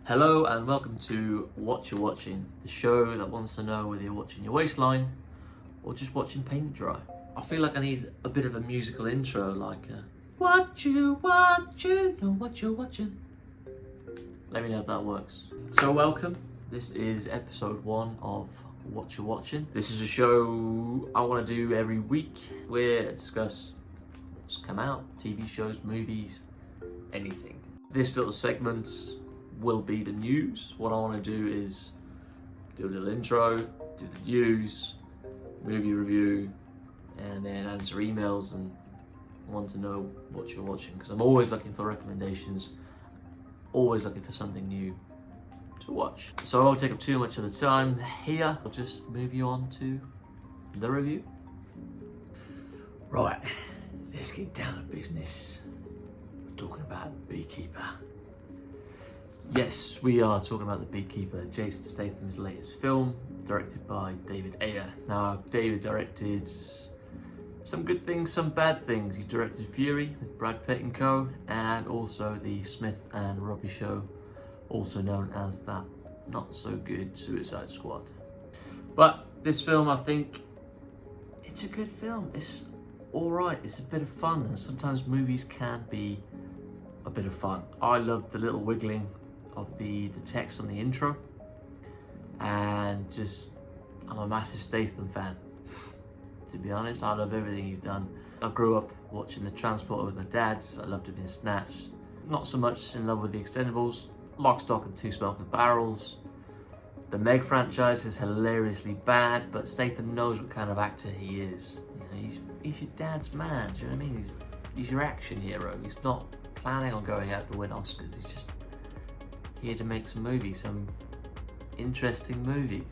Hello and welcome to What You're Watching, the show that wants to know whether you're watching your waistline or just watching paint dry. I feel like I need a bit of a musical intro, like what you watching, know what you're watching. Let me know if that works. So welcome, this is episode 1 of What You're Watching. This is a show I want to do every week where I discuss what's come out, TV shows, movies, anything. This little segment will be the news. What I want to do is do a little intro, do the news, movie review, and then answer emails and want to know what you're watching, because I'm always looking for recommendations, always looking for something new to watch. So I won't take up too much of the time here. I'll just move you on to the review. Right, let's get down to business. We're talking about Beekeeper. Yes, we are talking about The Beekeeper, Jason Statham's latest film, directed by David Ayer. Now, David directed some good things, some bad things. He directed Fury with Brad Pitt and co, and also the Smith and Robbie Show, also known as that not so good Suicide Squad. But this film, I think, it's a good film. It's alright, it's a bit of fun, and sometimes movies can be a bit of fun. I love the little wiggling of the text on the intro, and just I'm a massive Statham fan. To be honest, I love everything he's done. I grew up watching The Transporter with my dads. I loved him in Snatch. Not so much in love with The Expendables. Lock, Stock and Two Smoking Barrels. The Meg franchise is hilariously bad, but Statham knows what kind of actor he is. You know, he's your dad's man. Do you know what I mean? He's your action hero. He's not planning on going out to win Oscars. He's just here to make some movies, some interesting movies.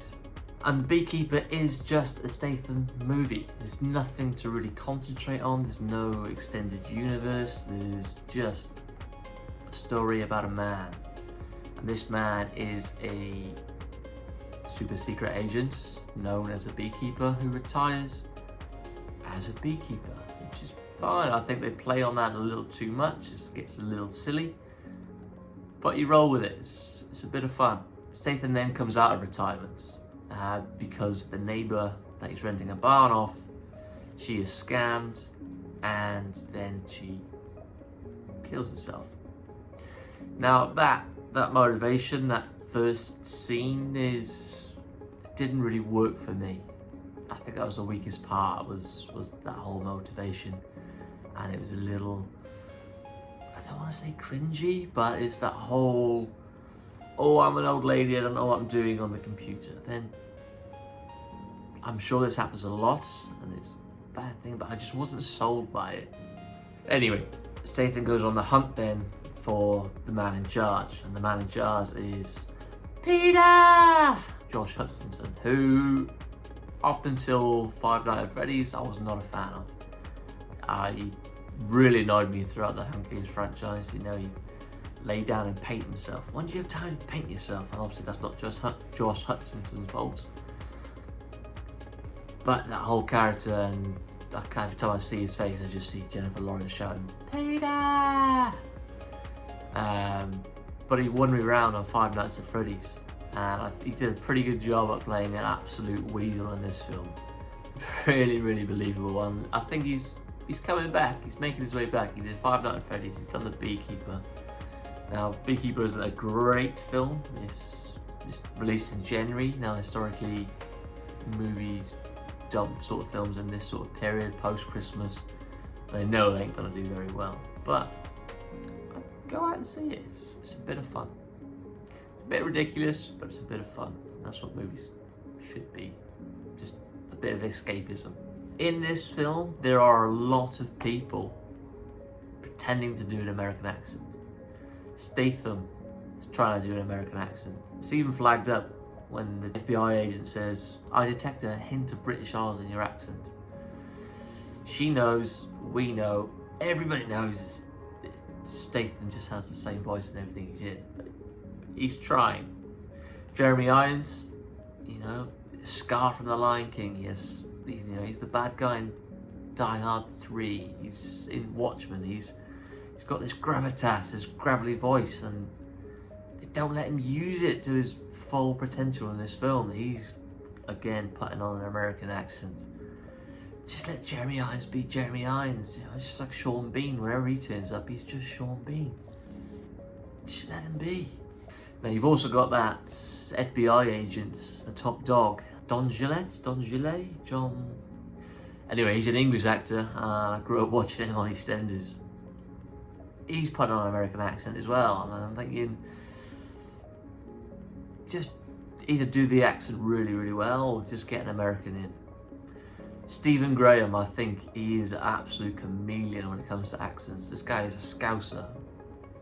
And Beekeeper is just a Statham movie. There's nothing to really concentrate on. There's no extended universe. There's just a story about a man. And this man is a super secret agent known as a beekeeper who retires as a beekeeper, which is fine. I think they play on that a little too much. It gets a little silly. But you roll with it, it's a bit of fun. Statham then comes out of retirement because the neighbour that he's renting a barn off, she is scammed, and then she kills herself. Now that motivation, that first scene didn't really work for me. I think that was the weakest part, was that whole motivation, and it was a little, I don't want to say cringy, but it's that whole, oh, I'm an old lady, I don't know what I'm doing on the computer. Then I'm sure this happens a lot, and it's a bad thing, but I just wasn't sold by it. Anyway, Statham goes on the hunt then for the man in charge, and the man in charge is Peter! Josh Hutcherson, who up until Five Nights at Freddy's I was not a fan of. He really annoyed me throughout the Hunger Games franchise. You know, he lay down and paint himself. When do you have time to paint yourself? And obviously that's not just Josh Hutcherson's fault. But that whole character, and every time I see his face, I just see Jennifer Lawrence shouting, Peter! But he won me round on Five Nights at Freddy's, and he did a pretty good job at playing an absolute weasel in this film. Really, really believable one. I think he's coming back. He's making his way back. He did Five Nights at Freddy's. He's done The Beekeeper. Now, Beekeeper isn't a great film. It's released in January. Now, historically, movies dump sort of films in this sort of period, post-Christmas. They know they ain't gonna do very well. But go out and see it. It's a bit of fun. It's a bit ridiculous, but it's a bit of fun. That's what movies should be. Just a bit of escapism. In this film, there are a lot of people pretending to do an American accent. Statham is trying to do an American accent. It's even flagged up when the FBI agent says, I detect a hint of British Isles in your accent. She knows, we know, everybody knows Statham just has the same voice and everything he's in. He's trying. Jeremy Irons, you know, Scar from The Lion King, he's the bad guy in Die Hard 3, he's in Watchmen, he's got this gravitas, this gravelly voice, and don't let him use it to his full potential in this film. He's, again, putting on an American accent. Just let Jeremy Irons be Jeremy Irons. You know, it's just like Sean Bean. Wherever he turns up, he's just Sean Bean. Just let him be. Now you've also got that FBI agent, the top dog, Don Gillette, John. Anyway, he's an English actor, and I grew up watching him on EastEnders. He's putting on an American accent as well, and I'm thinking, just either do the accent really, really well, or just get an American in. Stephen Graham, I think he is an absolute chameleon when it comes to accents. This guy is a Scouser,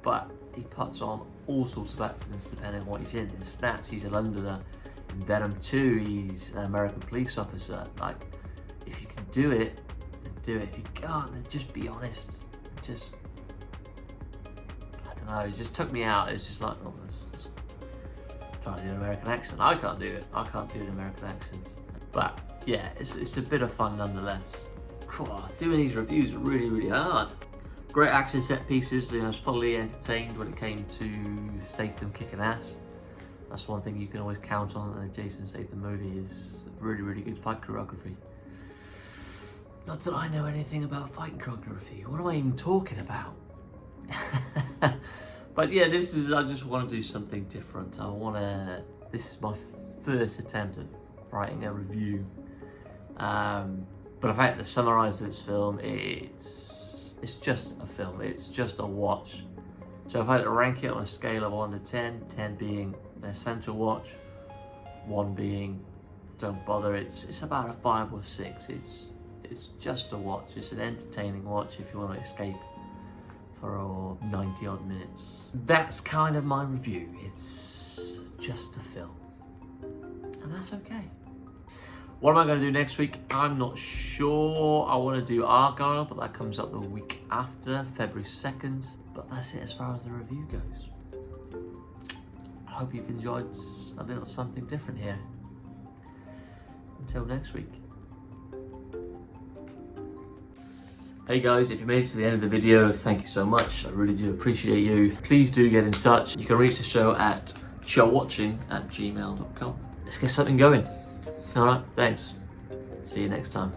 but he puts on all sorts of accents depending on what he's in. In Snatch, he's a Londoner. In Venom 2, he's an American police officer. Like, if you can do it, then do it. If you can't, then just be honest. Just, I don't know, it just took me out. It's just like, oh, let's try to do an American accent. I can't do it. I can't do an American accent. But yeah, it's a bit of fun nonetheless. Doing these reviews are really, really hard. Great action set pieces. I was fully entertained when it came to Statham kicking ass. That's one thing you can always count on in a Jason Statham movie, is really, really good fight choreography. Not that I know anything about fight choreography. What am I even talking about? But yeah, I just want to do something different. This is my first attempt at writing a review. But if I had to summarise this film, it's just a film, it's just a watch. So if I had to rank it on a scale of 1 to 10, 10 being an essential watch, 1 being don't bother, it's about a 5 or 6. It's just a watch, it's an entertaining watch if you want to escape for 90 odd minutes. That's kind of my review. It's just a film, and that's okay. What am I going to do next week? I'm not sure. I want to do Argyle, but that comes up the week after, February 2nd. But that's it as far as the review goes. I hope you've enjoyed a little something different here. Until next week. Hey guys, if you made it to the end of the video, thank you so much. I really do appreciate you. Please do get in touch. You can reach the show at showwatching@gmail.com. Let's get something going. Alright, thanks. See you next time.